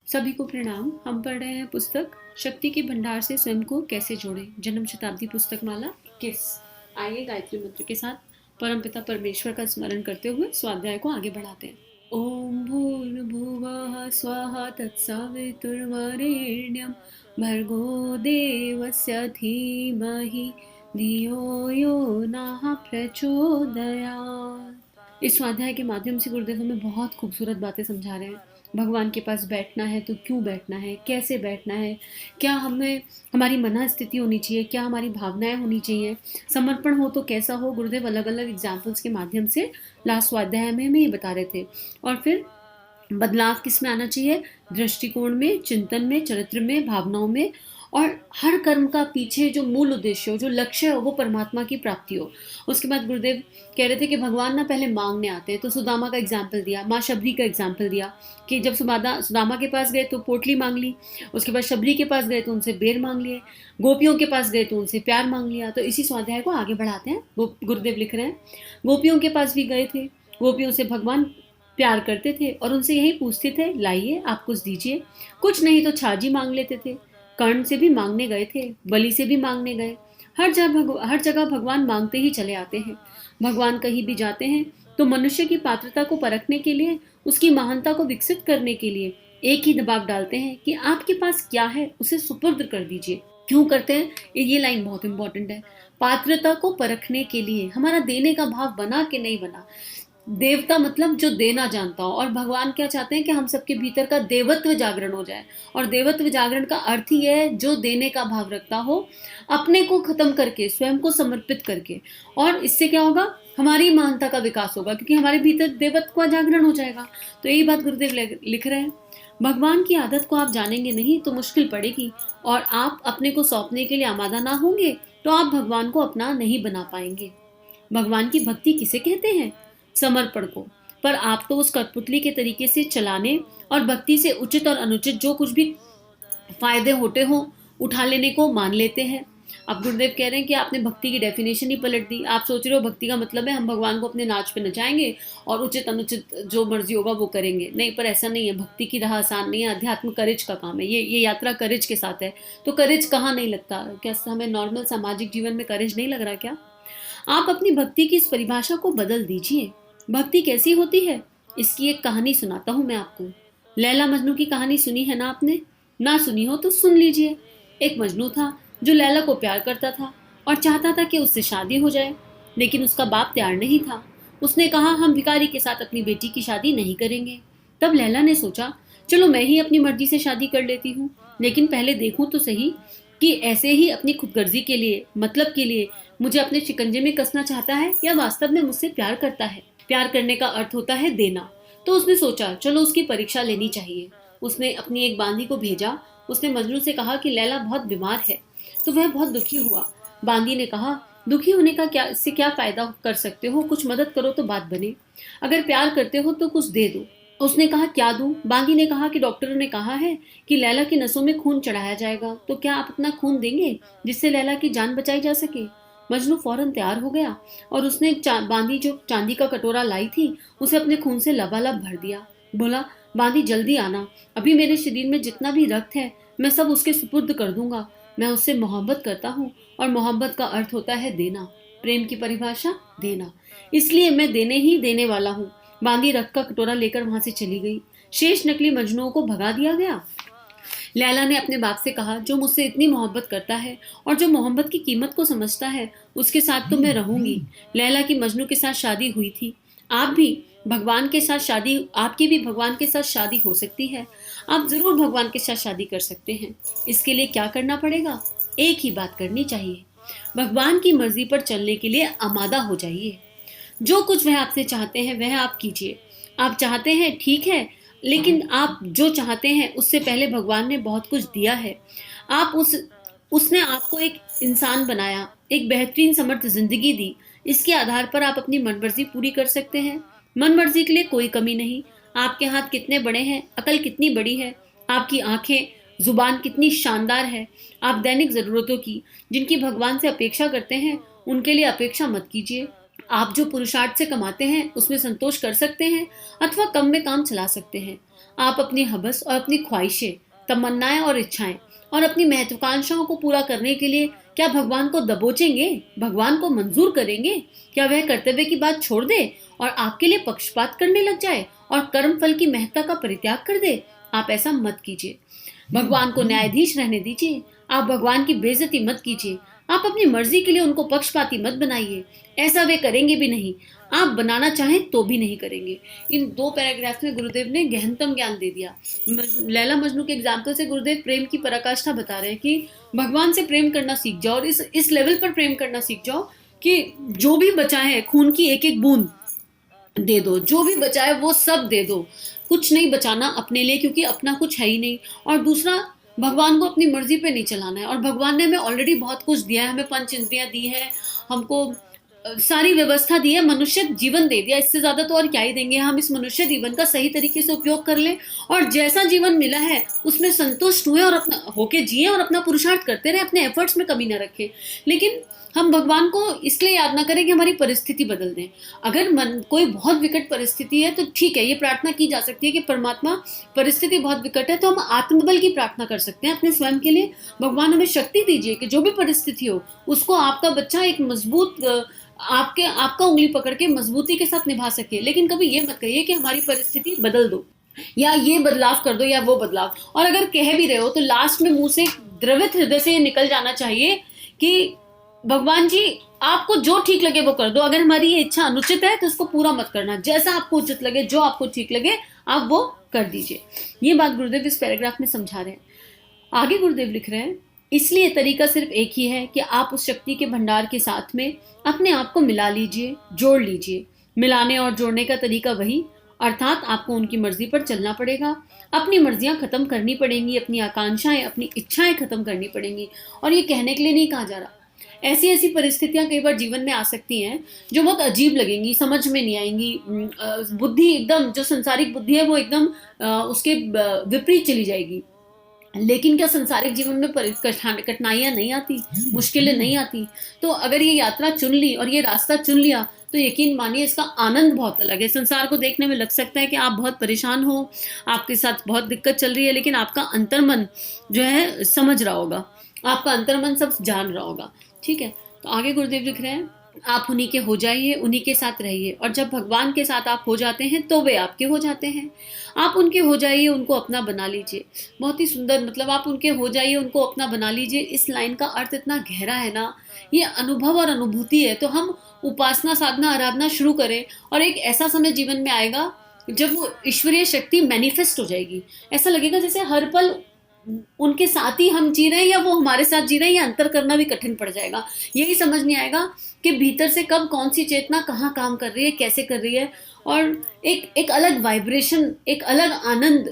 सभी को प्रणाम। हम पढ़ रहे हैं पुस्तक शक्ति के भंडार से स्वयं को कैसे जोड़ें, जन्म शताब्दी पुस्तक माला 21। आइए गायत्री मंत्र के साथ परमपिता परमेश्वर का स्मरण करते हुए स्वाध्याय को आगे बढ़ाते हैं। ओम भूर्भुवः स्वः तत्सवितुर्वरेण्यं भर्गो देवस्य धीमहि धियो यो नः प्रचोदयात्। इस स्वाध्याय के माध्यम से गुरुदेव हमें बहुत खूबसूरत बातें समझा रहे हैं। भगवान के पास बैठना है तो क्यों बैठना है, कैसे बैठना है, क्या हमें हमारी मन स्थिति होनी चाहिए, क्या हमारी भावनाएं होनी चाहिए, समर्पण हो तो कैसा हो। गुरुदेव अलग अलग एग्जाम्पल्स के माध्यम से लास्ट स्वाध्याय में हमें ये बता रहे थे। और फिर बदलाव किस में आना चाहिए, दृष्टिकोण में, चिंतन में, चरित्र में, भावनाओं में। और हर कर्म का पीछे जो मूल उद्देश्य हो, जो लक्ष्य हो, वो परमात्मा की प्राप्ति हो। उसके बाद गुरुदेव कह रहे थे कि भगवान ना पहले मांगने आते हैं, तो सुदामा का एग्जाम्पल दिया, माँ शबरी का एग्जाम्पल दिया कि जब सुदामा के पास गए तो पोटली मांग ली, उसके बाद शबरी के पास गए तो उनसे बेर मांग लिए, गोपियों के पास गए तो उनसे प्यार मांग लिया। तो इसी स्वाध्याय को आगे बढ़ाते हैं। गुरुदेव लिख रहे हैं, गोपियों के पास भी गए थे, गोपियों से भगवान प्यार करते थे और उनसे यही पूछते थे, लाइए आप कुछ दीजिए। कुछ नहीं तो छाजी मांग लेते थे। कर्ण से भी मांगने गए थे, बलि से भी मांगने गए। हर जगह भगवान मांगते ही चले आते हैं। भगवान कहीं भी जाते हैं तो मनुष्य की पात्रता को परखने के लिए, उसकी महानता को विकसित करने के लिए एक ही दबाव डालते हैं कि आपके पास क्या है उसे सुपुर्द कर दीजिए। क्यों करते हैं? ये लाइन बहुत इंपॉर्टेंट है। पात्रता को परखने के लिए, हमारा देने का भाव बना कि नहीं बना। देवता मतलब जो देना जानता हो, और भगवान क्या चाहते हैं कि हम सबके भीतर का देवत्व जागरण हो जाए। और देवत्व जागरण का अर्थ ही है जो देने का भाव रखता हो, अपने को खत्म करके, स्वयं को समर्पित करके। और इससे क्या होगा, हमारी महानता का विकास होगा, क्योंकि हमारे भीतर देवत्व का जागरण हो जाएगा। तो यही बात गुरुदेव लिख रहे हैं। भगवान की आदत को आप जानेंगे नहीं तो मुश्किल पड़ेगी, और आप अपने को सौंपने के लिए आमादा ना होंगे तो आप भगवान को अपना नहीं बना पाएंगे। भगवान की भक्ति किसे कहते हैं? समर्पण को। पर आप तो उस कठपुतली के तरीके से चलाने और भक्ति से उचित और अनुचित जो कुछ भी फायदे होते हो उठा लेने को मान लेते हैं। अब गुरुदेव कह रहे हैं कि आपने भक्ति की डेफिनेशन ही पलट दी। आप सोच रहे हो भक्ति का मतलब है हम भगवान को अपने नाच पे नचाएंगे और उचित अनुचित जो मर्जी होगा वो करेंगे। नहीं, पर ऐसा नहीं है। भक्ति की राह आसान नहीं है। अध्यात्म करेज का काम है। ये यात्रा करेज के साथ है। तो करेज कहाँ नहीं लगता? क्या हमें नॉर्मल सामाजिक जीवन में करेज नहीं लग रहा क्या? आप अपनी भक्ति की इस परिभाषा को बदल दीजिए। भक्ति कैसी होती है, इसकी एक कहानी सुनाता हूं मैं आपको। लैला मजनू की कहानी सुनी है ना आपने? ना सुनी हो तो सुन लीजिए। एक मजनू था जो लैला को प्यार करता था और चाहता था कि उससे शादी हो जाए, लेकिन उसका बाप तैयार नहीं था। उसने कहा, हम भिखारी के साथ अपनी बेटी की शादी नहीं करेंगे। तब लैला ने सोचा, चलो मैं ही अपनी मर्जी से शादी कर लेती हूँ, लेकिन पहले देखूं तो सही कि ऐसे ही अपनी खुदगर्जी के लिए, मतलब के लिए मुझे अपने शिकंजे में कसना चाहता है या वास्तव में मुझसे प्यार करता है। प्यार करने का अर्थ होता है देना। तो उसने सोचा, चलो उसकी परीक्षा लेनी चाहिए। उसने अपनी एक बांदी को भेजा। उसने मजनू से कहा कि लैला बहुत बीमार है। तो वह बहुत दुखी हुआ। बांदी ने कहा, दुखी होने का क्या, इससे क्या फायदा कर सकते हो? कुछ मदद करो तो बात बने। अगर प्यार करते हो तो कुछ दे दो। उसने कहा, क्या दूं? बांदी ने कहा कि डॉक्टरों ने कहा है कि लैला की नसों में खून चढ़ाया जाएगा, तो क्या आप अपना खून देंगे जिससे लैला की जान बचाई जा सके? मजनू फौरन तैयार हो गया और उसने बांदी जो चांदी का कटोरा लाई थी उसे अपने खून से लबालब भर दिया। बोला, बांदी जल्दी आना, अभी मेरे शरीर में जितना भी रक्त है मैं सब उसके सुपुर्द कर दूंगा। मैं उससे मोहब्बत करता हूँ, और मोहब्बत का अर्थ होता है देना। प्रेम की परिभाषा देना। इसलिए मैं देने ही देने वाला हूँ। बांदी रक्त का कटोरा लेकर वहां से चली गई। शेष नकली मजनुओं को भगा दिया गया। लैला ने अपने बाप से कहा, जो मुझसे इतनी मोहब्बत करता है और जो मोहब्बत की कीमत को समझता है उसके साथ तो मैं रहूंगी। लैला की मजनू के साथ शादी हुई थी। आप भी भगवान के साथ शादी आपकी भी भगवान के साथ शादी हो सकती है। आप जरूर भगवान के साथ शादी कर सकते हैं। इसके लिए क्या करना पड़ेगा? एक ही बात करनी चाहिए, भगवान की मर्जी पर चलने के लिए आमादा हो जाइए। जो कुछ वह आपसे चाहते हैं वह आप कीजिए। आप चाहते हैं, ठीक है, लेकिन आप जो चाहते हैं उससे पहले भगवान ने बहुत कुछ दिया है। उसने आपको एक इंसान बनाया, एक बेहतरीन समर्थ जिंदगी दी। इसके आधार पर आप अपनी मनमर्जी पूरी कर सकते हैं। मनमर्जी के लिए कोई कमी नहीं। आपके हाथ कितने बड़े हैं, अकल कितनी बड़ी है, आपकी आंखें, जुबान कितनी शानदार है। आप दैनिक जरूरतों की, जिनकी भगवान से अपेक्षा करते हैं, उनके लिए अपेक्षा मत कीजिए। आप जो पुरुषार्थ से कमाते हैं उसमें संतोष कर सकते हैं अथवा कम में काम चला सकते हैं। आप अपनी हवस और अपनी ख्वाहिशें, तमन्नाएं और इच्छाएं और अपनी महत्वाकांक्षाओं को पूरा करने के लिए क्या भगवान को दबोचेंगे? भगवान को मंजूर करेंगे? क्या वह कर्तव्य की बात छोड़ दे और आपके लिए पक्षपात करने लग जाए और कर्म फल की महत्ता का परित्याग कर दे? आप ऐसा मत कीजिए। भगवान को न्यायाधीश रहने दीजिए। आप भगवान की बेइज्जती मत कीजिए। आप अपनी मर्जी के लिए उनको पक्षपाती मत बनाइए। ऐसा वे करेंगे भी नहीं। आप बनाना चाहें तो भी नहीं करेंगे। इन 2 पैराग्राफ में गुरुदेव ने गहनतम ज्ञान दे दिया। लैला मजनू के एग्जाम्पल से गुरुदेव प्रेम की पराकाष्ठा बता रहे हैं कि भगवान से प्रेम करना सीख जाओ और इस लेवल पर प्रेम करना सीख जाओ कि जो भी बचा है खून की एक एक बूंद दे दो, जो भी बचा है वो सब दे दो। कुछ नहीं बचाना अपने लिए, क्योंकि अपना कुछ है ही नहीं। और दूसरा, भगवान को अपनी मर्जी पे नहीं चलाना है। और भगवान ने हमें ऑलरेडी बहुत कुछ दिया है। हमें 5 इंद्रियां दी है, हमको सारी व्यवस्था दी है, मनुष्य जीवन दे दिया। इससे ज्यादा तो और क्या ही देंगे। हम इस मनुष्य जीवन का सही तरीके से उपयोग कर लें और जैसा जीवन मिला है उसमें संतुष्ट हुए और अपना होके जिए और अपना पुरुषार्थ करते रहे, अपने एफर्ट्स में कमी ना रखें। लेकिन हम भगवान को इसलिए याद ना करें कि हमारी परिस्थिति बदल दें। अगर कोई बहुत विकट परिस्थिति है तो ठीक है, ये प्रार्थना की जा सकती है कि परमात्मा, परिस्थिति बहुत विकट है तो हम आत्मबल की प्रार्थना कर सकते हैं अपने स्वयं के लिए। भगवान हमें शक्ति दीजिए कि जो भी परिस्थिति हो उसको आपका बच्चा एक मजबूत आपका उंगली पकड़ के मजबूती के साथ निभा सके। लेकिन कभी ये मत कहिए कि हमारी परिस्थिति बदल दो या ये बदलाव कर दो या वो बदलाव। और अगर कह भी रहे हो तो लास्ट में मुंह से द्रवित हृदय से निकल जाना चाहिए कि भगवान जी, आपको जो ठीक लगे वो कर दो। अगर हमारी ये इच्छा अनुचित है तो उसको पूरा मत करना। जैसा आपको उचित लगे, जो आपको ठीक लगे, आप वो कर दीजिए। ये बात गुरुदेव इस पैराग्राफ में समझा रहे हैं। आगे गुरुदेव लिख रहे हैं, इसलिए तरीका सिर्फ एक ही है कि आप उस शक्ति के भंडार के साथ में अपने आप को मिला लीजिए, जोड़ लीजिए। मिलाने और जोड़ने का तरीका वही, अर्थात आपको उनकी मर्जी पर चलना पड़ेगा। अपनी मर्जियां खत्म करनी पड़ेंगी, अपनी आकांक्षाएं, अपनी इच्छाएं खत्म करनी पड़ेंगी। और ये कहने के लिए नहीं कहा जा रहा। ऐसी ऐसी परिस्थितियां कई बार जीवन में आ सकती हैं जो बहुत अजीब लगेंगी, समझ में नहीं आएंगी। बुद्धि एकदम, जो संसारिक बुद्धि है वो एकदम उसके विपरीत चली जाएगी। लेकिन क्या संसारिक जीवन में कठिनाइयां नहीं आती, मुश्किलें नहीं आती? तो अगर ये यात्रा चुन ली और ये रास्ता चुन लिया तो यकीन मानिए इसका आनंद बहुत अलग है। संसार को देखने में लग सकता है कि आप बहुत परेशान हो, आपके साथ बहुत दिक्कत चल रही है, लेकिन आपका अंतर्मन जो है समझ रहा होगा, आपका अंतर्मन सब जान रहा होगा। ठीक है, तो आगे गुरुदेव लिख रहे हैं, आप उन्हीं के हो जाइए, उन्हीं के साथ रहिए। और जब भगवान के साथ आप हो जाते हैं तो वे आपके हो जाते हैं। आप उनके हो जाइए, उनको अपना बना लीजिए। बहुत ही सुंदर, मतलब आप उनके हो जाइए, उनको अपना बना लीजिए। इस लाइन का अर्थ इतना गहरा है ना, ये अनुभव और अनुभूति है। तो हम उपासना, साधना, आराधना शुरू करें और एक ऐसा समय जीवन में आएगा जब वो ईश्वरीय शक्ति मैनिफेस्ट हो जाएगी। ऐसा लगेगा जैसे हर पल उनके साथ ही हम जी रहे हैं या वो हमारे साथ जी रहे हैं। ये अंतर करना भी कठिन पड़ जाएगा। यही समझ नहीं आएगा कि भीतर से कब कौन सी चेतना कहाँ काम कर रही है, कैसे कर रही है। और एक अलग वाइब्रेशन, एक अलग आनंद,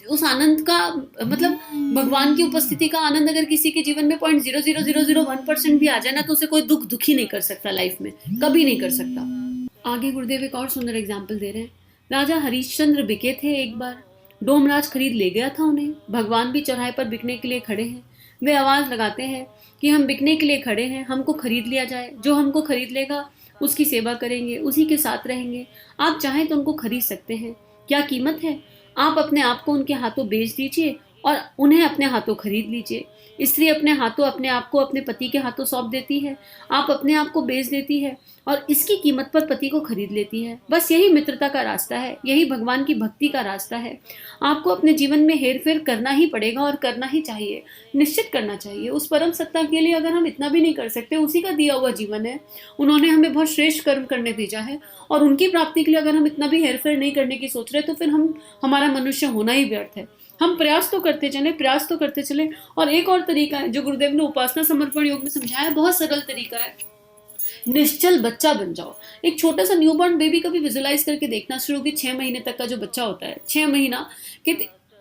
उस आनंद का मतलब भगवान की उपस्थिति का आनंद अगर किसी के जीवन में 0.00001% भी आ जाए ना तो उसे कोई दुख ही नहीं कर सकता, लाइफ में कभी नहीं कर सकता। आगे गुरुदेव एक और सुंदर एग्जाम्पल दे रहे हैं। राजा हरिश्चंद्र बिके थे एक बार। डोमराज खरीद ले गया था उन्हें। भगवान भी चौराहे पर बिकने के लिए खड़े हैं। वे आवाज लगाते हैं कि हम बिकने के लिए खड़े हैं, हमको खरीद लिया जाए। जो हमको खरीद लेगा उसकी सेवा करेंगे, उसी के साथ रहेंगे। आप चाहें तो उनको खरीद सकते हैं। क्या कीमत है? आप अपने आप को उनके हाथों बेच दीजिए और उन्हें अपने हाथों खरीद लीजिए। स्त्री अपने हाथों अपने आप को अपने पति के हाथों सौंप देती है। आप अपने आप को बेच देती है और इसकी कीमत पर पति को खरीद लेती है। बस यही मित्रता का रास्ता है, यही भगवान की भक्ति का रास्ता है। आपको अपने जीवन में हेर फेर करना ही पड़ेगा और करना ही चाहिए, निश्चित करना चाहिए। उस परम सत्ता के लिए अगर हम इतना भी नहीं कर सकते, उसी का दिया हुआ जीवन है, उन्होंने हमें बहुत श्रेष्ठ कर्म करने भेजा है और उनकी प्राप्ति के लिए अगर हम इतना भी हेर फेर नहीं करने की सोच रहे तो फिर हमारा मनुष्य होना ही व्यर्थ है। हम प्रयास तो करते चले। और एक और तरीका है जो गुरुदेव ने उपासना समर्पण योग में समझाया, बहुत सरल तरीका है। निश्चल बच्चा बन जाओ। एक छोटा सा न्यूबॉर्न बेबी का भी विजुलाइज करके देखना शुरू की। 6 महीने तक का जो बच्चा होता है, 6 महीना कि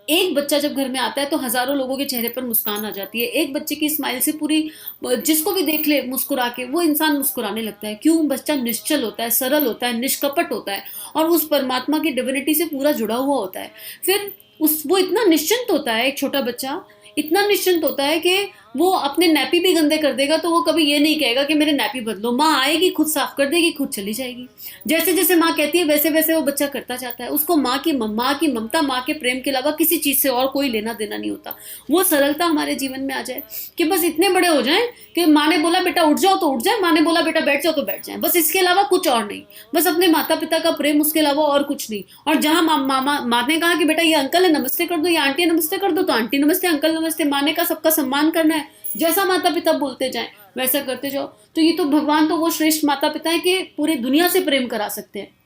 एक बच्चा जब घर में आता है तो हजारों लोगों के चेहरे पर मुस्कान आ जाती है। एक बच्चे की स्माइल से पूरी, जिसको भी देख ले मुस्कुरा के, वो इंसान मुस्कुराने लगता है। क्यों? बच्चा निश्चल होता है, सरल होता है, निष्कपट होता है और उस परमात्मा की डिविनिटी से पूरा जुड़ा हुआ होता है। फिर वो इतना निश्चिंत होता है, एक छोटा बच्चा इतना निश्चिंत होता है कि वो अपने नैपी भी गंदे कर देगा तो वो कभी ये नहीं कहेगा कि मेरे नैपी बदलो। माँ आएगी, खुद साफ कर देगी, खुद चली जाएगी। जैसे जैसे माँ कहती है वैसे वैसे वो बच्चा करता जाता है। उसको माँ की ममता, माँ के प्रेम के अलावा किसी चीज़ से और कोई लेना देना नहीं होता। वो सरलता हमारे जीवन में आ जाए कि बस इतने बड़े हो जाएं कि माँ ने बोला बेटा उठ जाओ तो उठ जाए, माँ ने बोला बेटा बैठ जाओ तो बैठ जाए, बस इसके अलावा कुछ और नहीं। बस अपने माता पिता का प्रेम, उसके अलावा और कुछ नहीं। और जहाँ माँ ने कहा कि बेटा ये अंकल है नमस्ते कर दो, ये आंटी है नमस्ते कर दो, तो आंटी नमस्ते, अंकल नमस्ते। माँ ने कहा सबका सम्मान करना है, जैसा माता पिता बोलते जाएं वैसा करते जाओ। तो ये तो भगवान तो वो श्रेष्ठ माता पिता है कि पूरी दुनिया से प्रेम करा सकते हैं।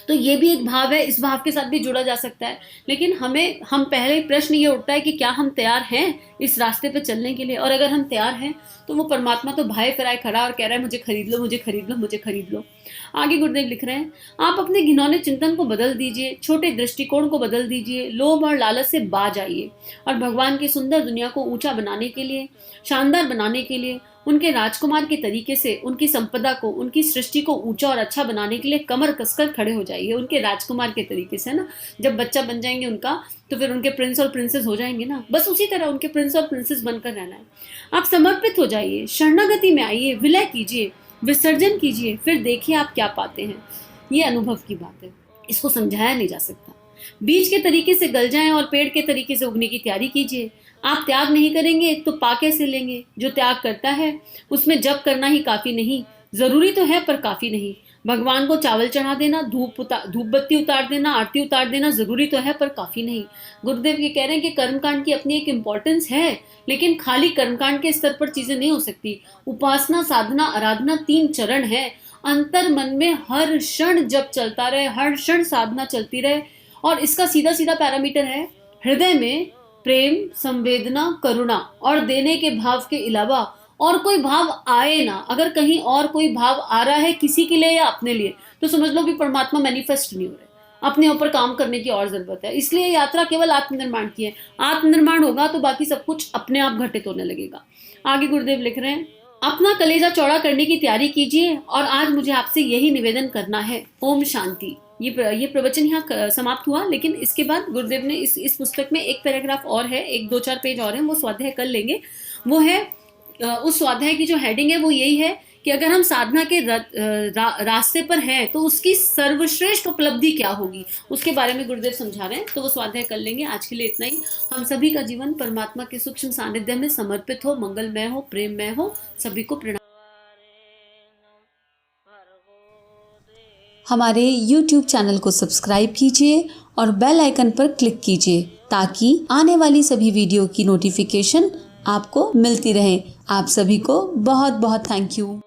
तो ये भी एक भाव है, इस भाव के साथ भी जुड़ा जा सकता है। लेकिन हम पहले प्रश्न ये उठता है कि क्या हम तैयार हैं इस रास्ते पे चलने के लिए। और अगर हम तैयार हैं तो वो परमात्मा तो भाई फराए खड़ा और कह रहा है मुझे खरीद लो, मुझे खरीद लो, मुझे खरीद लो। आगे गुरुदेव लिख रहे हैं, आप अपने घिनौने चिंतन को बदल दीजिए, छोटे दृष्टिकोण को बदल दीजिए, लोभ और लालच से बाज आइए और भगवान की सुंदर दुनिया को ऊंचा बनाने के लिए, शानदार बनाने के लिए, उनके राजकुमार के तरीके से उनकी संपदा को, उनकी सृष्टि को ऊंचा और अच्छा बनाने के लिए कमर कसकर खड़े हो जाइए। उनके राजकुमार के तरीके से ना, जब बच्चा बन जाएंगे उनका तो फिर उनके प्रिंस और प्रिंसेस हो जाएंगे ना, बस उसी तरह उनके प्रिंस और प्रिंसेस बनकर रहना है। आप समर्पित हो जाइए, शरणागति में आइए, विलय कीजिए, विसर्जन कीजिए, फिर देखिए आप क्या पाते हैं। ये अनुभव की बात है, इसको समझाया नहीं जा सकता। बीज के तरीके से गल जाएं और पेड़ के तरीके से उगने की तैयारी कीजिए। आप त्याग नहीं करेंगे तो पा कैसे लेंगे। जो त्याग करता है उसमें जप करना ही काफी नहीं, जरूरी तो है पर काफी नहीं। भगवान को चावल चढ़ा देना, धूप बत्ती उतार देना, आरती उतार देना जरूरी तो है पर काफी नहीं। गुरुदेव ये कह रहे हैं कि कर्मकांड की अपनी एक इम्पोर्टेंस है, लेकिन खाली कर्मकांड के स्तर पर चीजें नहीं हो सकती। उपासना, साधना, आराधना 3 चरण है। अंतर मन में हर क्षण जप चलता रहे, हर क्षण साधना चलती रहे। और इसका सीधा सीधा पैरामीटर है हृदय में प्रेम, संवेदना, करुणा और देने के भाव के अलावा और कोई भाव आए ना। अगर कहीं और कोई भाव आ रहा है किसी के लिए या अपने लिए, तो समझ लो कि परमात्मा मैनिफेस्ट नहीं हो रहे। अपने ऊपर काम करने की और जरूरत है। इसलिए यात्रा केवल आत्मनिर्माण की है। आत्मनिर्माण होगा तो बाकी सब कुछ अपने आप घटित होने लगेगा। आगे गुरुदेव लिख रहे हैं, अपना कलेजा चौड़ा करने की तैयारी कीजिए और आज मुझे आपसे यही निवेदन करना है। ओम शांति। ये प्रवचन यहाँ समाप्त हुआ, लेकिन इसके बाद गुरुदेव ने इस पुस्तक में एक पैराग्राफ और है, एक 2-4 पेज और हैं, वो स्वाध्याय कर लेंगे। वो है उस स्वाध्याय की जो हेडिंग है वो यही है कि अगर हम साधना के रास्ते पर हैं तो उसकी सर्वश्रेष्ठ उपलब्धि क्या होगी, उसके बारे में गुरुदेव समझा रहे हैं। तो वो स्वाध्याय कर लेंगे। आज के लिए इतना ही। हम सभी का जीवन परमात्मा के सूक्ष्म सानिध्य में समर्पित हो, मंगलमय हो, प्रेममय हो। सभी को प्रणाम। हमारे YouTube चैनल को सब्सक्राइब कीजिए और बेल आइकन पर क्लिक कीजिए ताकि आने वाली सभी वीडियो की नोटिफिकेशन आपको मिलती रहे। आप सभी को बहुत बहुत थैंक यू।